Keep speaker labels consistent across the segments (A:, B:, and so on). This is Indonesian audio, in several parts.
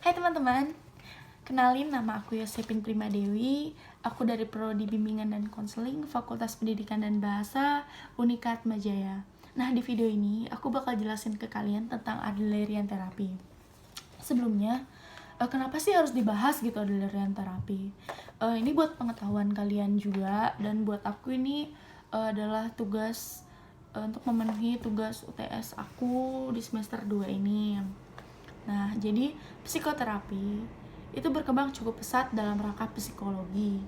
A: Hai teman-teman, kenalin nama aku Yosepin Primadewi. Aku dari Prodi Bimbingan dan Konseling Fakultas Pendidikan dan Bahasa Unikat Majaya. Nah, di video ini aku bakal jelasin ke kalian tentang Adlerian terapi. Sebelumnya, kenapa sih harus dibahas gitu Adlerian terapi? Ini buat pengetahuan kalian juga, dan buat aku ini adalah tugas untuk memenuhi tugas UTS aku di semester 2 ini. Nah, jadi psikoterapi itu berkembang cukup pesat dalam rangka psikologi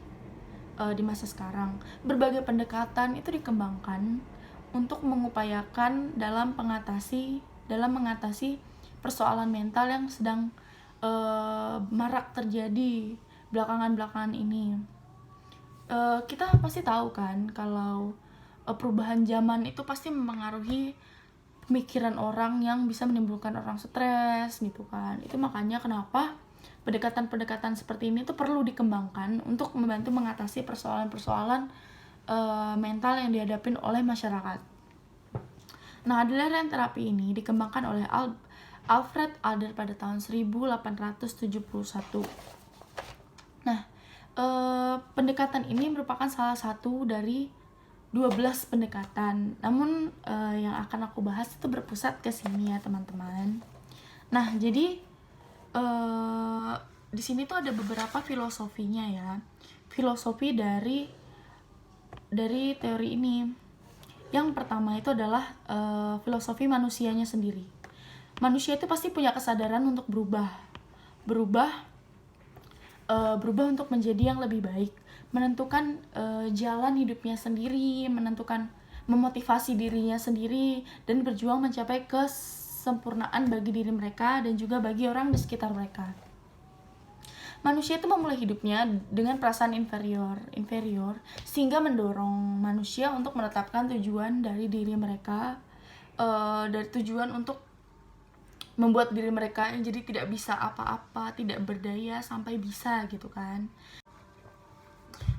A: di masa sekarang. Berbagai pendekatan itu dikembangkan untuk mengupayakan dalam mengatasi persoalan mental yang sedang marak terjadi belakangan ini. Kita pasti tahu kan kalau perubahan zaman itu pasti mempengaruhi pemikiran orang yang bisa menimbulkan orang stres gitu kan. Itu makanya kenapa pendekatan-pendekatan seperti ini tuh perlu dikembangkan untuk membantu mengatasi persoalan-persoalan mental yang dihadapin oleh masyarakat. Nah, Adlerian terapi ini dikembangkan oleh Alfred Adler pada tahun 1871. Nah, pendekatan ini merupakan salah satu dari 12 pendekatan. Namun yang akan aku bahas itu berpusat ke sini ya, teman-teman. Nah, jadi di sini tuh ada beberapa filosofinya ya. Filosofi dari teori ini. Yang pertama itu adalah filosofi manusianya sendiri. Manusia itu pasti punya kesadaran untuk berubah untuk menjadi yang lebih baik, menentukan jalan hidupnya sendiri, memotivasi dirinya sendiri, dan berjuang mencapai kesempurnaan bagi diri mereka dan juga bagi orang di sekitar mereka. Manusia itu memulai hidupnya dengan perasaan inferior sehingga mendorong manusia untuk menetapkan tujuan dari diri mereka, dari tujuan untuk membuat diri mereka yang jadi tidak bisa apa-apa, tidak berdaya sampai bisa gitu kan.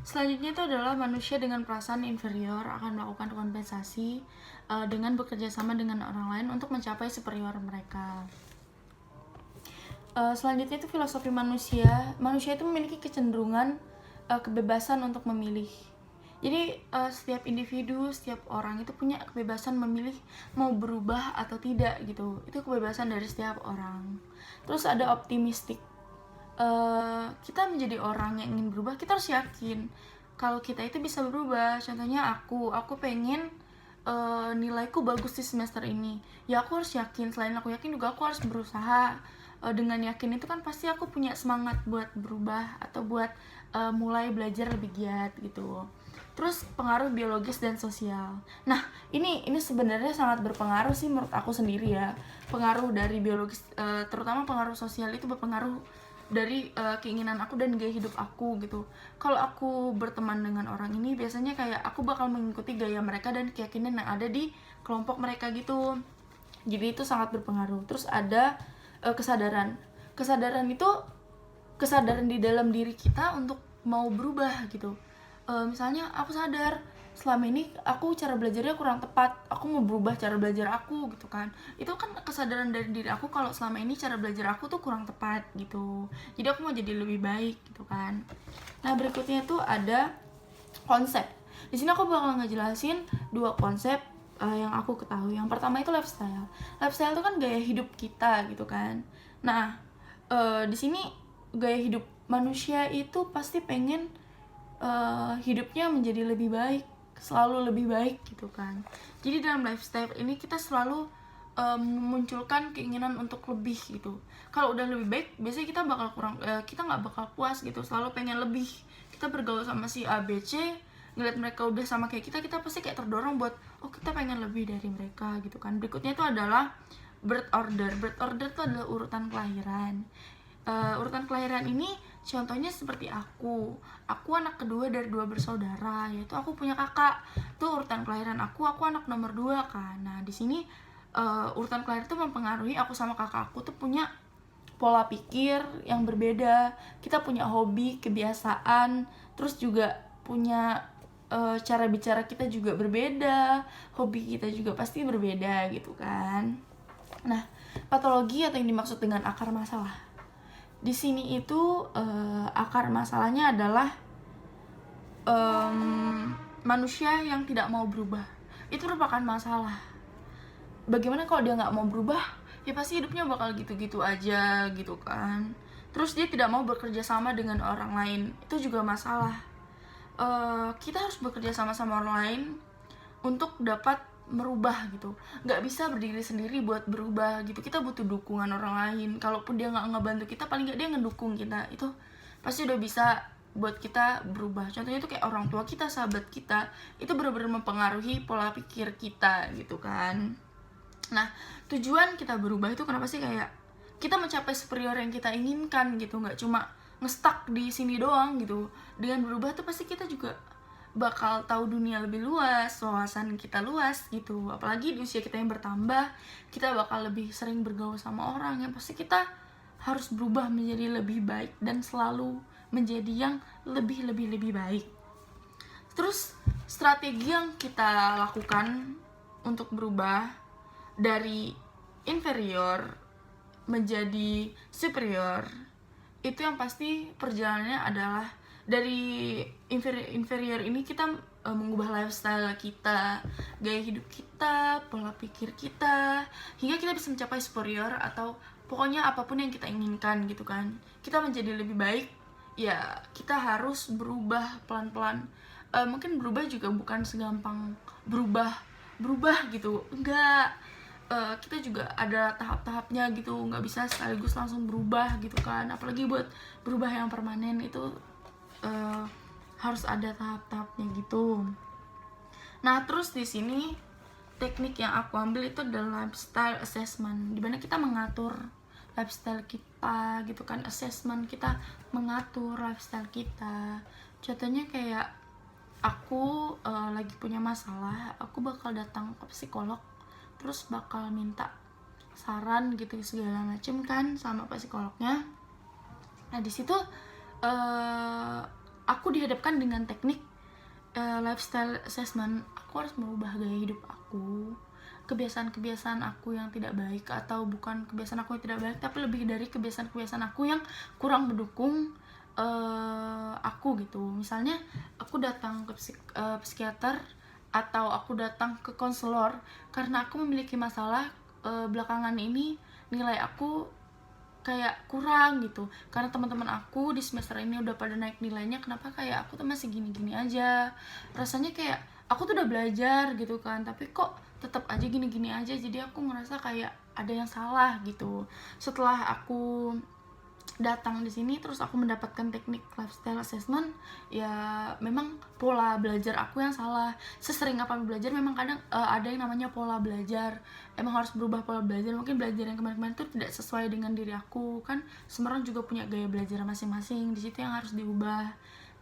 A: Selanjutnya itu adalah manusia dengan perasaan inferior akan melakukan kompensasi dengan bekerja sama dengan orang lain untuk mencapai superior mereka. Selanjutnya itu filosofi manusia. Manusia itu memiliki kecenderungan kebebasan untuk memilih. Jadi setiap individu, setiap orang itu punya kebebasan memilih mau berubah atau tidak gitu. Itu kebebasan dari setiap orang. Terus ada optimistik. Kita menjadi orang yang ingin berubah, kita harus yakin kalau kita itu bisa berubah. Contohnya aku pengen nilaiku bagus di semester ini. Ya aku harus yakin, selain aku yakin juga aku harus berusaha. Dengan yakin itu kan pasti aku punya semangat buat berubah atau buat mulai belajar lebih giat gitu. Terus pengaruh biologis dan sosial. Nah, ini sebenarnya sangat berpengaruh sih menurut aku sendiri ya. Pengaruh dari biologis, terutama pengaruh sosial itu berpengaruh dari keinginan aku dan gaya hidup aku gitu. Kalau aku berteman dengan orang ini, biasanya kayak aku bakal mengikuti gaya mereka dan keyakinan yang ada di kelompok mereka gitu. Jadi itu sangat berpengaruh. Terus ada kesadaran itu kesadaran di dalam diri kita untuk mau berubah gitu. Misalnya aku sadar selama ini aku cara belajarnya kurang tepat, aku mau berubah cara belajar aku gitu kan. Itu kan kesadaran dari diri aku kalau selama ini cara belajar aku tuh kurang tepat gitu, jadi aku mau jadi lebih baik gitu kan. Nah, berikutnya tuh ada konsep. Di sini aku bakal ngejelasin 2 konsep yang aku ketahui. Yang pertama itu lifestyle. Lifestyle itu kan gaya hidup kita gitu kan. Nah, di sini gaya hidup manusia itu pasti pengen hidupnya menjadi lebih baik, selalu lebih baik gitu kan. Jadi dalam lifestyle ini kita selalu memunculkan keinginan untuk lebih gitu. Kalau udah lebih baik, biasanya kita bakal kita nggak bakal puas gitu, selalu pengen lebih. Kita bergaul sama si A, B, C, ngeliat mereka udah sama kayak kita pasti kayak terdorong buat kita pengen lebih dari mereka gitu kan. Berikutnya itu adalah birth order. Birth order itu adalah urutan kelahiran. Urutan kelahiran ini contohnya seperti aku anak kedua dari 2 bersaudara, yaitu aku punya kakak. Tuh urutan kelahiran aku anak nomor 2 kan. Nah, di sini urutan kelahiran itu mempengaruhi aku sama kakak aku tuh punya pola pikir yang berbeda. Kita punya hobi, kebiasaan, terus juga punya cara bicara kita juga berbeda, hobi kita juga pasti berbeda gitu kan. Nah, patologi atau yang dimaksud dengan akar masalah. Di sini itu akar masalahnya adalah manusia yang tidak mau berubah. Itu merupakan masalah. Bagaimana kalau dia nggak mau berubah? Ya pasti hidupnya bakal gitu-gitu aja gitu kan. Terus dia tidak mau bekerja sama dengan orang lain, itu juga masalah. Kita harus bekerja sama orang lain untuk dapat merubah gitu. Nggak bisa berdiri sendiri buat berubah gitu. Kita butuh dukungan orang lain. Kalaupun dia nggak ngebantu kita, paling nggak dia ngedukung kita. Itu pasti udah bisa buat kita berubah. Contohnya itu kayak orang tua kita, sahabat kita, itu benar-benar mempengaruhi pola pikir kita gitu kan. Nah, tujuan kita berubah itu kenapa sih? Kayak kita mencapai superior yang kita inginkan gitu, nggak cuma ngestak di sini doang gitu. Dengan berubah tuh pasti kita juga bakal tahu dunia lebih luas, wawasan kita luas gitu. Apalagi di usia kita yang bertambah, kita bakal lebih sering bergaul sama orang, yang pasti kita harus berubah menjadi lebih baik dan selalu menjadi yang lebih baik. Terus strategi yang kita lakukan untuk berubah dari inferior menjadi superior, itu yang pasti perjalanannya adalah dari inferior ini kita mengubah lifestyle kita, gaya hidup kita, pola pikir kita, hingga kita bisa mencapai superior atau pokoknya apapun yang kita inginkan gitu kan. Kita menjadi lebih baik, ya kita harus berubah pelan-pelan. Mungkin berubah juga bukan segampang berubah gitu, enggak. Kita juga ada tahap-tahapnya gitu, nggak bisa sekaligus langsung berubah gitu kan. Apalagi buat berubah yang permanen itu harus ada tahap-tahapnya gitu. Nah, terus di sini teknik yang aku ambil itu adalah lifestyle assessment, dimana kita mengatur lifestyle kita gitu kan. Assessment kita mengatur lifestyle kita. Contohnya kayak aku lagi punya masalah, aku bakal datang ke psikolog, terus bakal minta saran gitu segala macem kan sama psikolognya. Nah, di situ aku dihadapkan dengan teknik lifestyle assessment. Aku harus merubah gaya hidup aku, kebiasaan-kebiasaan aku yang tidak baik, atau bukan kebiasaan aku yang tidak baik, tapi lebih dari kebiasaan-kebiasaan aku yang kurang mendukung aku gitu. Misalnya aku datang ke psikiater atau aku datang ke konselor karena aku memiliki masalah belakangan ini, nilai aku kayak kurang gitu, karena teman-teman aku di semester ini udah pada naik nilainya, kenapa kayak aku tuh masih gini-gini aja. Rasanya kayak aku tuh udah belajar gitu kan, tapi kok tetap aja gini-gini aja. Jadi aku ngerasa kayak ada yang salah gitu. Setelah aku datang di sini, terus aku mendapatkan teknik lifestyle assessment, ya memang pola belajar aku yang salah. Sesering apa belajar, memang kadang ada yang namanya pola belajar. Emang harus berubah pola belajar. Mungkin belajar yang kemarin-kemarin itu tidak sesuai dengan diri aku kan. Semua orang juga punya gaya belajar masing-masing, di situ yang harus diubah.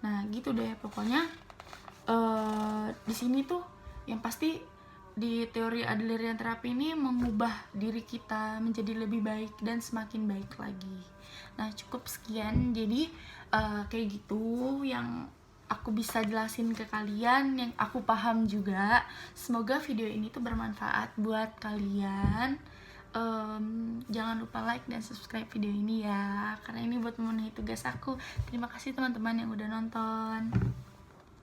A: Nah gitu deh pokoknya. Di sini tuh yang pasti di teori Adlerian terapi ini mengubah diri kita menjadi lebih baik dan semakin baik lagi. Nah cukup sekian, jadi kayak gitu yang aku bisa jelasin ke kalian, yang aku paham juga. Semoga video ini tuh bermanfaat buat kalian. Jangan lupa like dan subscribe video ini ya, karena ini buat memenuhi tugas aku. Terima kasih teman-teman yang udah nonton.